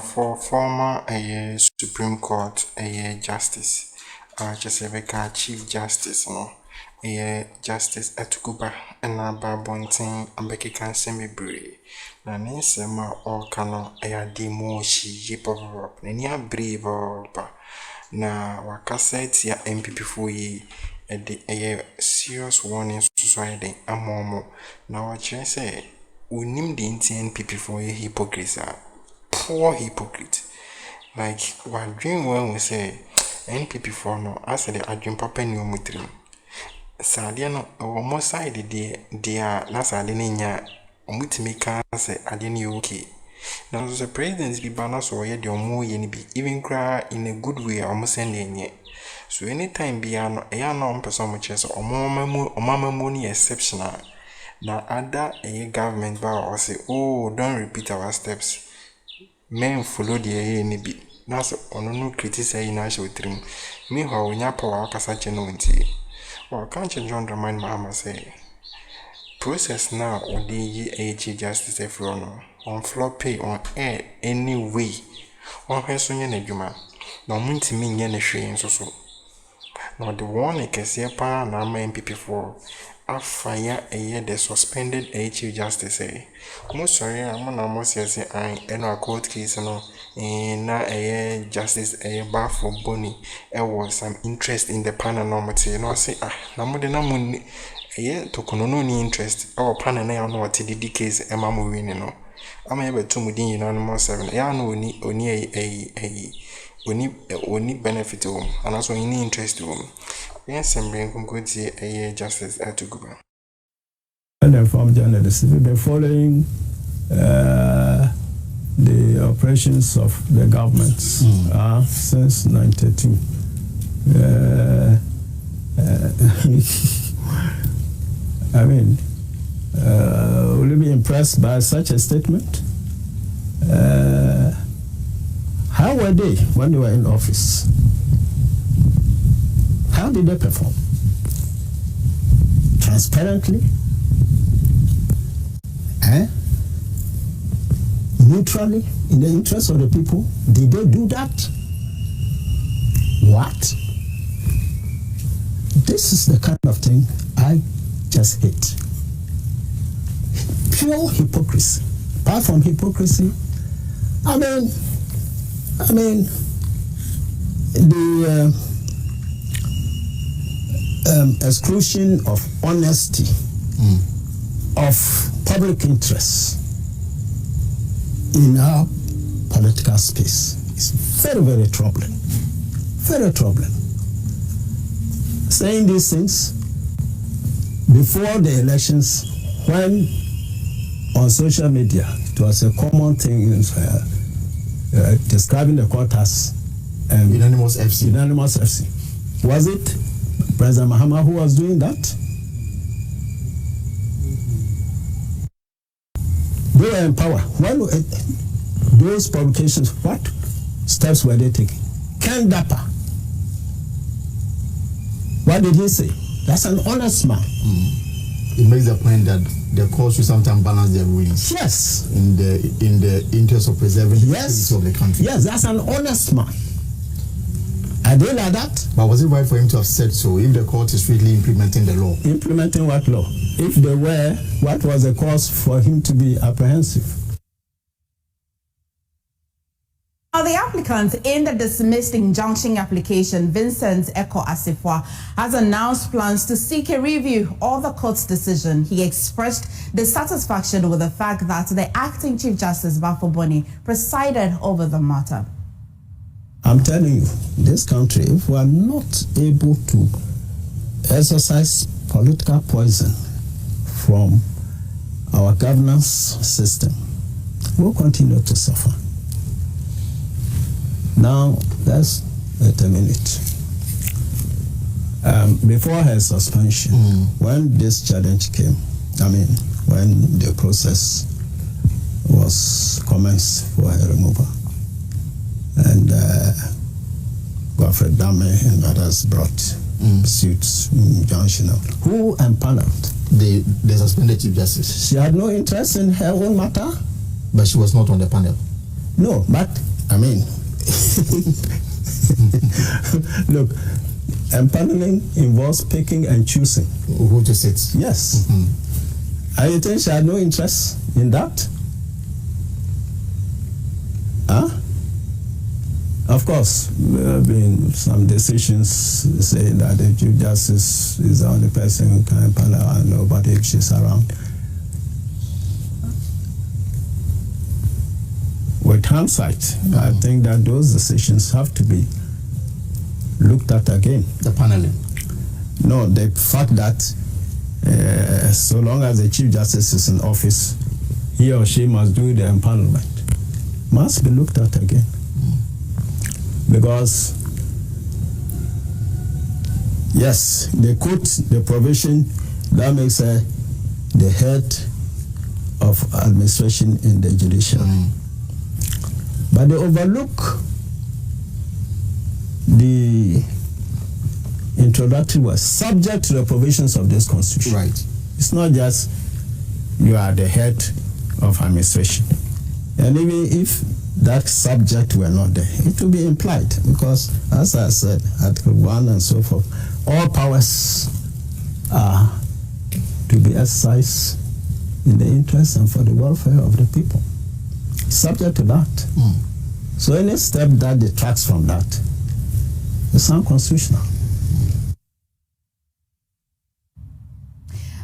for former Supreme Court Justice, Chesebeka Chief Justice, no, Justice Atuguba, and Babontin, and Becky Kansemi Bri. Nanesema or Kano, demo she Yeboah, Nenia brave or na wakaseti ya MPP for ye serious warnings society amomo na wakyerɛ sɛ unim the NPP for ye hypocrite poor hypocrite like what dream when we say NPP for no as the adwin papa ni omutrim sade no omo side dia na sade ne nya omutimi ka sɛ ade ne okay. Now the president be balance or yet your more even cry in a good way almost sending yet. So anytime be an person which is or mama money exceptional. Now other a government bar or say, oh, don't repeat our steps. Men follow the any bit. Now so no criticize national trim. Meanwhile when your power such a no or can't you John remind mama say process now or the AG justice everyone. On floor pay on air anyway. On her sonye na juma. Na munti mi nye ne hwe so. Na the one Kesi pa na ama MPP for afaya the suspended Chief Justice. Mo sorry am na mo say a court case no na justice bar for boni was some interest in the panel normative. No say na mo de na mo to kono no ni interest our panel na no what the case e ma mo win no. I'm able to mudin unanimous 7. Yeah, no, only benefit to him, and also any interest to him. Yes, and bring good a justice Atuguba. And then from journalists, we've been following the operations of the government since 1913. I mean. Will you be impressed by such a statement? How were they when they were in office? How did they perform? Transparently? Neutrally? In the interest of the people? Did they do that? What? This is the kind of thing I just hate. Pure hypocrisy. Apart from hypocrisy, I mean, the exclusion of honesty, of public interest in our political space is very, very troubling. Very troubling. Saying these things before the elections, when on social media, it was a common thing describing the court as unanimous FC. Unanimous FC. Was it President Mahama who was doing that? They were in power. When those publications, what steps were they taking? Ken Dapa. What did he say? That's an honest man. It makes the point that the courts should sometimes balance their rulings. Yes. In the interest of preserving the security of the country. Yes, that's an honest man. Are they like that? But was it right for him to have said so if the court is really implementing the law? Implementing what law? If they were, what was the cause for him to be apprehensive? Now, the applicant in the dismissed injunction application, Vincent Afenyo, has announced plans to seek a review of the court's decision. He expressed dissatisfaction with the fact that the acting Chief Justice Bafo presided over the matter. I'm telling you, this country, if we are not able to exercise political poison from our governance system, we'll continue to suffer. Now, let's wait a minute. Before her suspension, when this challenge came, when the process was commenced for her removal, and Godfred and others brought suits, injunction. Who empaneled? The suspended Chief Justice. She had no interest in her own matter. But she was not on the panel. No, but I mean, look, empaneling involves picking and choosing who to sit. Yes. And you think she had no interest in that? Huh? Of course, there have been some decisions saying that the Chief Justice is the only person who can panel and nobody if she's around. With hindsight, I think that those decisions have to be looked at again. The paneling? No, the fact that so long as the Chief Justice is in office, he or she must do the empanelment. Must be looked at again. Because, yes, they quote the provision that makes her the head of administration in the judiciary. But they overlook the introductory was subject to the provisions of this constitution. Right. It's not just you are the head of administration. And even if that subject were not there, it will be implied because, as I said, Article 1 and so forth, all powers are to be exercised in the interest and for the welfare of the people. Subject to that. So any step that detracts from that is unconstitutional.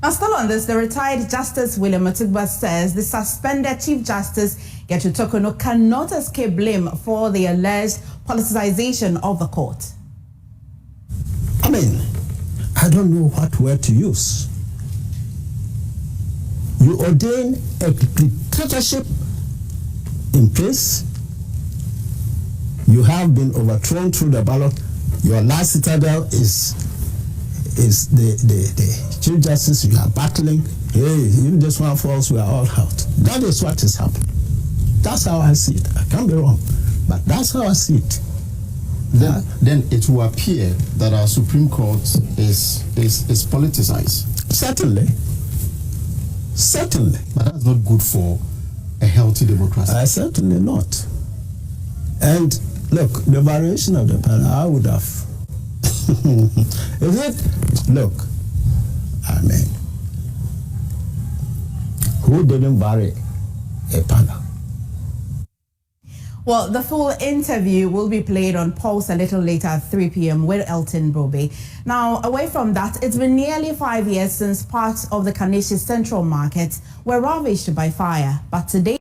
Now, still on this, the retired Justice William Matugba says the suspended Chief Justice Tokono cannot escape blame for the alleged politicization of the court. I mean, I don't know what word to use. You ordain a dictatorship in place. You have been overthrown through the ballot. Your last citadel is the Chief Justice. You are battling. Hey, if this one falls, we are all out. That is what is happening. That's how I see it. I can't be wrong, but that's how I see it. Then it will appear that our Supreme Court is politicized. Certainly. But that's not good for a healthy democracy. Certainly not. And look, the variation of the panel, I would have. Look, I mean, who didn't vary a panel? Well, the full interview will be played on Pulse a little later at 3 p.m. with Elton Brobe. Now, away from that, it's been nearly 5 years since parts of the Kaneshie Central Market were ravaged by fire. But today...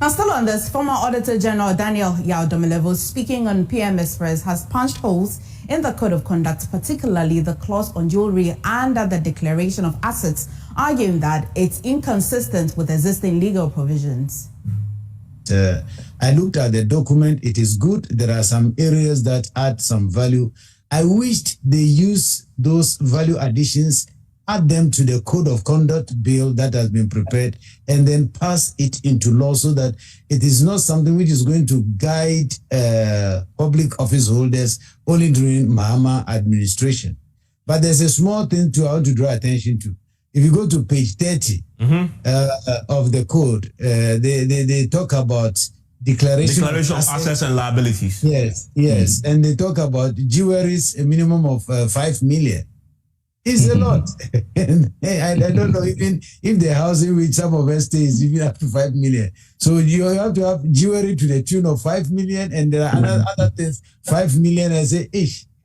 Now, still on this, former Auditor General Daniel Yaodomelevo, speaking on PM Express, has punched holes in the Code of Conduct, particularly the clause on jewelry under the declaration of assets, arguing that it's inconsistent with existing legal provisions. I looked at the document. It is good. There are some areas that add some value. I wished they use those value additions, add them to the Code of Conduct bill that has been prepared, and then pass it into law so that it is not something which is going to guide public office holders only during Mahama administration. But there's a small thing I want to draw attention to. If you go to page 30 of the code, they talk about declaration of assets and liabilities. Yes. And they talk about jewelries, a minimum of 5 million. It's a lot. And I don't know even if the housing which some of us stay is even up to 5 million. So you have to have jewelry to the tune of 5 million, and there are other things, 5 million. I say,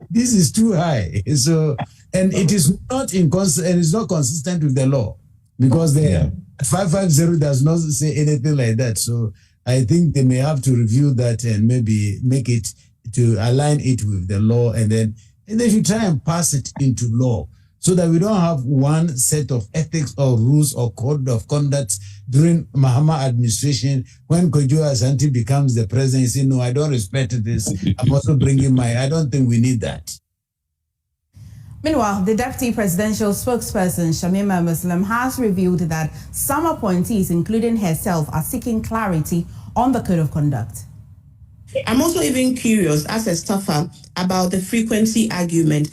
this is too high. So, and it is not it's not consistent with the law, because the 550 does not say anything like that. So I think they may have to review that and maybe make it to align it with the law, and then they should try and pass it into law, so that we don't have one set of ethics or rules or code of conduct during Mahama administration. When Kojo Asante becomes the president, he say, no, I don't respect this. I'm also bringing I don't think we need that. Meanwhile, the deputy presidential spokesperson, Shamima Muslim, has revealed that some appointees, including herself, are seeking clarity on the Code of Conduct. I'm also even curious as a staffer about the frequency argument.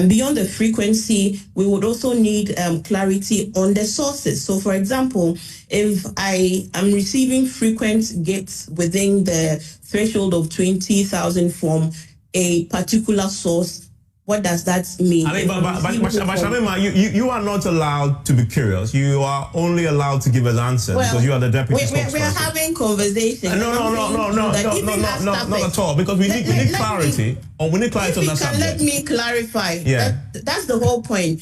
Beyond the frequency, we would also need clarity on the sources. So, for example, if I am receiving frequent gifts within the threshold of 20,000 from a particular source, what does that mean? I mean, but Shamima, you are not allowed to be curious. You are only allowed to give us answers because you are the deputy spokesperson. We're having conversations. No, not at all. Because we need clarity. We need clarity on that subject. Let me clarify. Yeah. That's the whole point.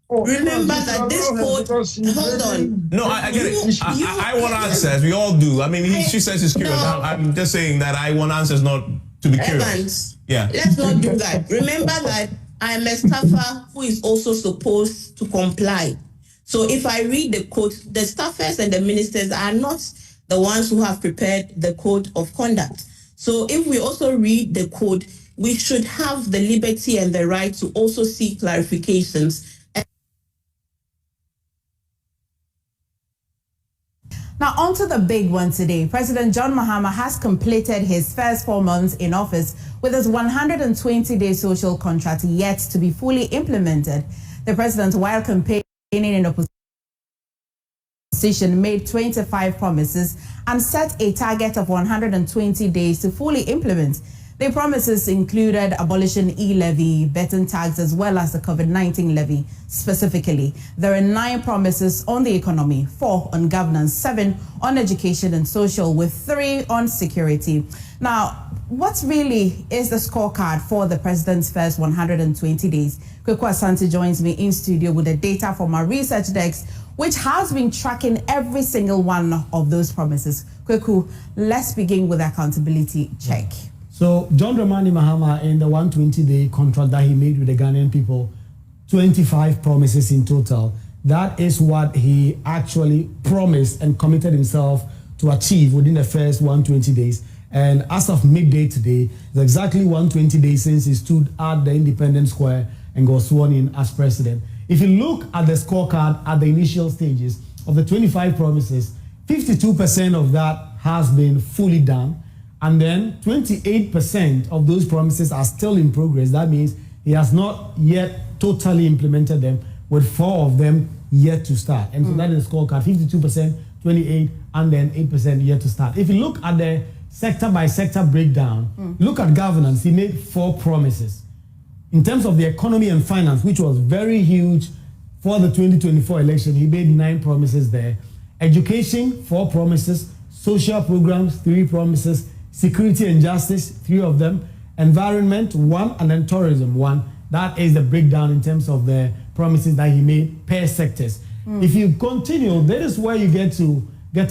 Remember that this code. Hold on. No, I get it. I want answers. We all do. I mean, she says she's curious. No. I'm just saying that I want answers, not to be curious. Evans, yeah. Let's not do that. Remember that I am a staffer who is also supposed to comply. So if I read the code, the staffers and the ministers are not the ones who have prepared the code of conduct. So if we also read the code, we should have the liberty and the right to also seek clarifications. Now, on to the big one today. President John Mahama has completed his first 4 months in office with his 120-day social contract yet to be fully implemented. The president, while campaigning in opposition, made 25 promises and set a target of 120 days to fully implement. The promises included abolition e-levy, betting tax, as well as the COVID-19 levy specifically. There are 9 promises on the economy, 4 on governance, 7 on education and social, with 3 on security. Now, what really is the scorecard for the president's first 120 days? Kweku Asante joins me in studio with the data from our research desk, which has been tracking every single one of those promises. Kweku, let's begin with the accountability check. So John Dramani Mahama, in the 120-day contract that he made with the Ghanaian people, 25 promises in total. That is what he actually promised and committed himself to achieve within the first 120 days. And as of midday today, it's exactly 120 days since he stood at the Independence Square and got sworn in as president. If you look at the scorecard at the initial stages of the 25 promises, 52% of that has been fully done. And then 28% of those promises are still in progress. That means he has not yet totally implemented them, with 4 of them yet to start. And so that is the scorecard, 52%, 28%, and then 8% yet to start. If you look at the sector by sector breakdown, look at governance. He made 4 promises. In terms of the economy and finance, which was very huge for the 2024 election, he made 9 promises there. Education, 4 promises. Social programs, 3 promises. Security and justice, 3 of them. Environment, 1, and then tourism, 1. That is the breakdown in terms of the promises that he made per sectors. If you continue, that is where you get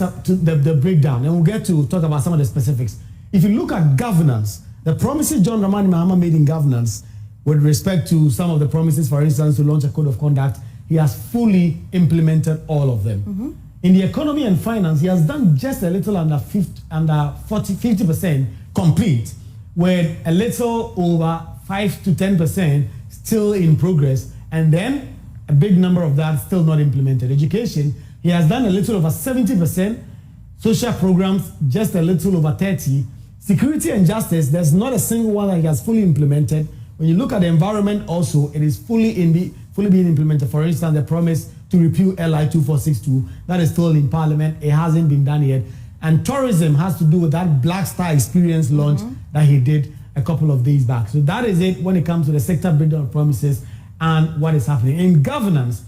up to the breakdown, and we'll get to talk about some of the specifics. If you look at governance, the promises John Dramani Mahama made in governance, with respect to some of the promises, for instance, to launch a code of conduct, he has fully implemented all of them. In the economy and finance, he has done just a little under 50% complete, with a little over 5 to 10% still in progress, and then a big number of that still not implemented. Education, he has done a little over 70%. Social programs, just a little over 30%. Security and justice, there's not a single one that he has fully implemented. When you look at the environment also, it is fully being implemented. For instance, the promise to repeal LI 2462, that is still in Parliament. It hasn't been done yet. And tourism has to do with that Black Star experience launch that he did a couple of days back. So that is it when it comes to the sector breakdown of promises and what is happening. In governance,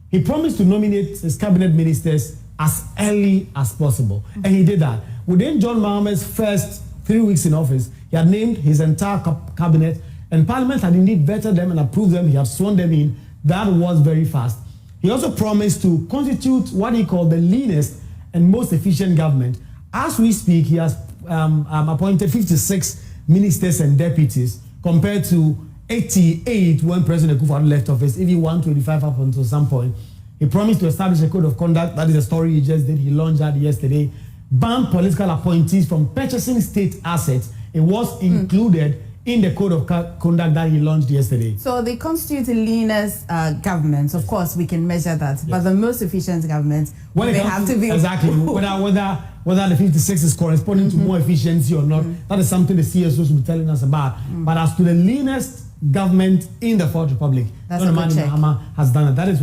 he promised to nominate his cabinet ministers as early as possible. And he did that. Within John Mahama's first 3 weeks in office, he had named his entire cabinet, and Parliament had indeed vetted them and approved them. He had sworn them in. That was very fast. He also promised to constitute what he called the leanest and most efficient government. As we speak, he has appointed 56 ministers and deputies compared to 88 when President Akufo-Addo left office, even 125 up until some point. He promised to establish a code of conduct. That is a story he just did. He launched that yesterday. Ban political appointees from purchasing state assets. It was included in the code of conduct that he launched yesterday. So they constitute the leanest government. Of course, we can measure that. Yes. But the most efficient government, they have to be... Exactly. whether whether the 56 is corresponding to more efficiency or not, that is something the CSOs will be telling us about. But as to the leanest government in the Fourth Republic, John Dramani Mahama has done it. That is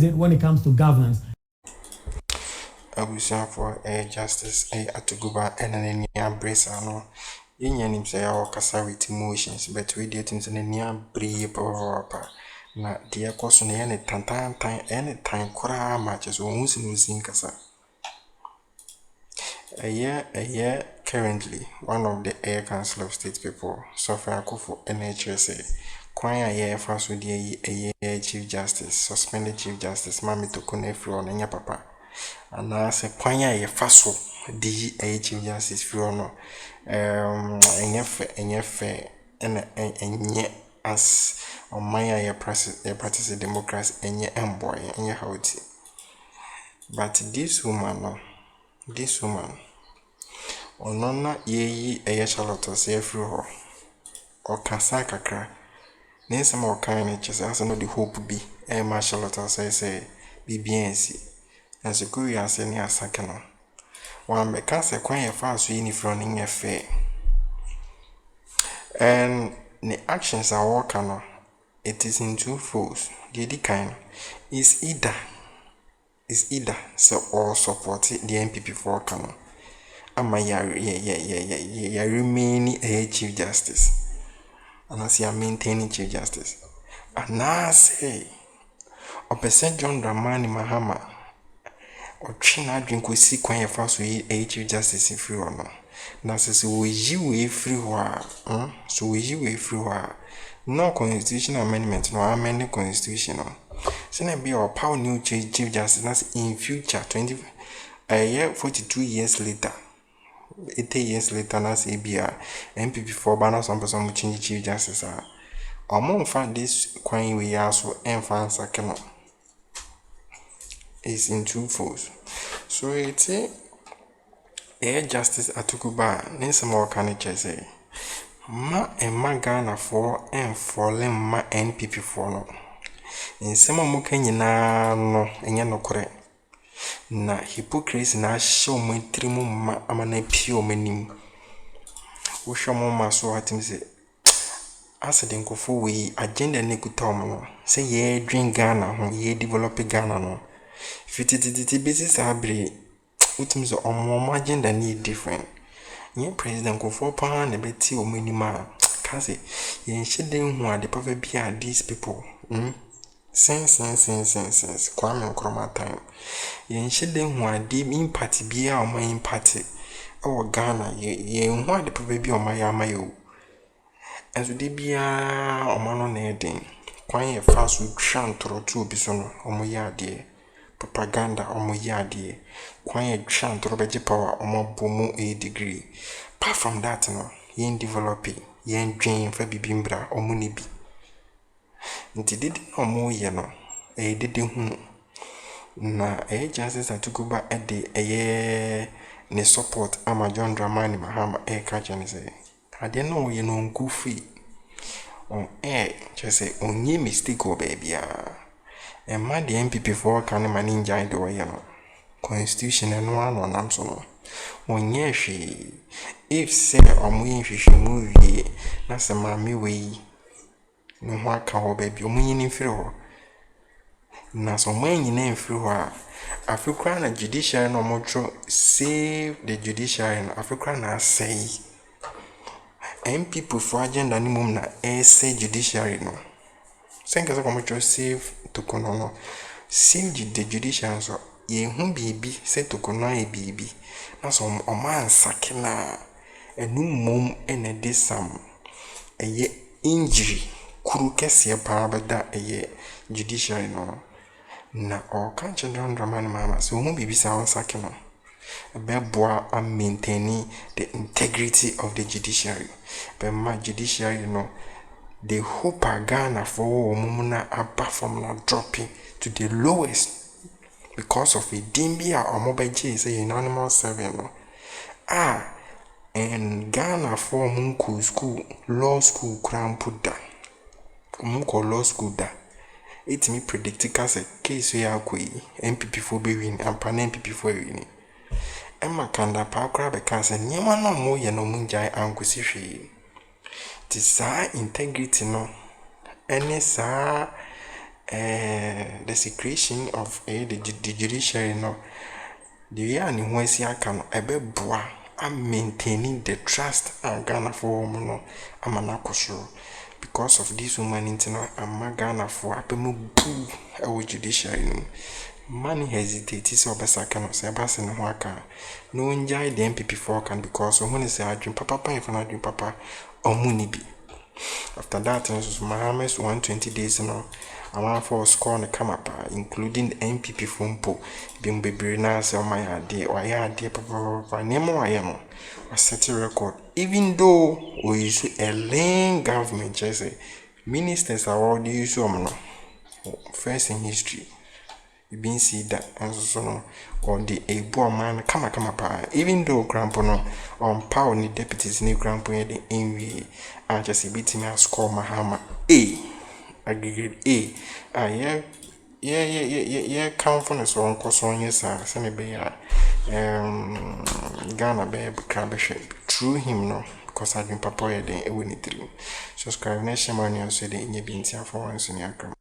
it when it comes to governance. Abusia for justice Atuguba and an Nia Bresano. Yen him say our kasa with emotions, but we did in the near brave or na dear question any time kura matches or losing kasa. A year currently, one of the Air Council of State people, Sofia Kufu NHSA, Kwanya year first with a year Chief Justice, suspended Chief Justice, Mammy to Kunefro on Nya Papa. And I say Kwanya year first the Chief Justice Fiono, and yet as on my year practice democracy and your boy and your houty. But this woman, Onona ye Charlotte say through or Kasa Kakra. Nesama or kind as no the hope be a Charlotte say BBNC as a curious any asakano. One because a quite fast in front in a fair. And the actions are working. It is in two folds. The kind is either so or support the MPP for Kano. Ama ya remaining a Chief Justice. And as you maintaining Chief Justice. And I say, or percent John Dramani Mahama or China drink we see quite fast we a Chief Justice if you no. Now says we you free war, so we you free war. No constitutional amendment, no amending constitutional. Senate be our power new Chief Justice that's in future 42 years later. 80 years later, that's ABR, MPP for banners on person will change Chief Justice. Among find this coin we also enfance cannot is in two folds. So it's a justice Atuguba, Nancy more can say. Ma and ma Ghana for and for ma NPP for no. In some Mukanyana no, and ya no correct. Na hypocrisy na show me trimu ma amana pure menim wo show mo ma so atim say accident go for we agenda ne kutom no say ye dream Ghana ho ye develop Ghana no fitititi business abre utim so omo agenda ne different ye president go for pa na beti o menima ka say ye nhede hu ade papa bia these people sense Kwame Akroma time yen shede hu ade impact bia o ma impact o Ghana ye hu ade papa bia o ma ya ma yo enso de bia o ma no na eden kwan ye fast twantro tu obi so no o mo ya ade propaganda o mo ya ade kwan ye twantro beje power o mo bomu a degree apart from that no yen develop yen dream fa bibimbra o mo ni bi nti didi no mo ye no didi hu na justice Atuguba de ne support ama John Dramani Mahama ka chane say ade no ye no nku free on just say onye mistake o baby e ma the MPP for kan mani njai do ye no constitution no ano nam so no onye hwe if say omo ye hwehwe mu wie na se ma me we no ho aka ho baby omunyi ni mfiri ho na so manyi na mfiri ho a Africa na judiciary no motro save the judiciary na Africa na say MPP for agenda ni mum na say judiciary no senka so motro save to kono no save the judiciary so ye hu bibi say to kono e bibi na so o man sakena enu mum ene desam eye injury kuru kese pa bada judiciary no na o kan John Dramani Mahama so hu bibi sa on sakeno beboa am maintaining the integrity of the judiciary but my judiciary no the hope Ghana for mumuna apart from na dropping to the lowest because of a dimbia or mobile say unanimous 7 no and Ghana for munku school law school crown put down munko law school da it me predict case Kesi ya koi MPP for be win and pan MPP for win Emma kanda pa kra be kan se nyema no mo ye no munjai ankosi hwe. Ti saa integrity no any saa the secretion of the judiciary no the year ni ho asi aka no ebeboa am maintaining the trust and Ghana for no amana kosoro because of this woman internal and Ghana for apemu bu e judiciary no money hesitate so obesaka no se abase no ho aka no njai the MPP for can because when say adwin papa if na adwin papa omuni bi. After that, Mahames 120 days now. I want for score on the camera, including the MPP phone po. Being baby na say my idea or ya idea papa name I am a set a record. Even though we use a lame government, just say ministers are all the use first in history. You been see that and so no or the Yeboah man come pa even though grandpa no on power ni deputies ni grandpa the envy and just beat me score Mahama A aggregate A yeah count for so on course on yes send be Ghana be crab through him no because I've been papa then e win it through subscribe na share money so the in your for once in Akroma.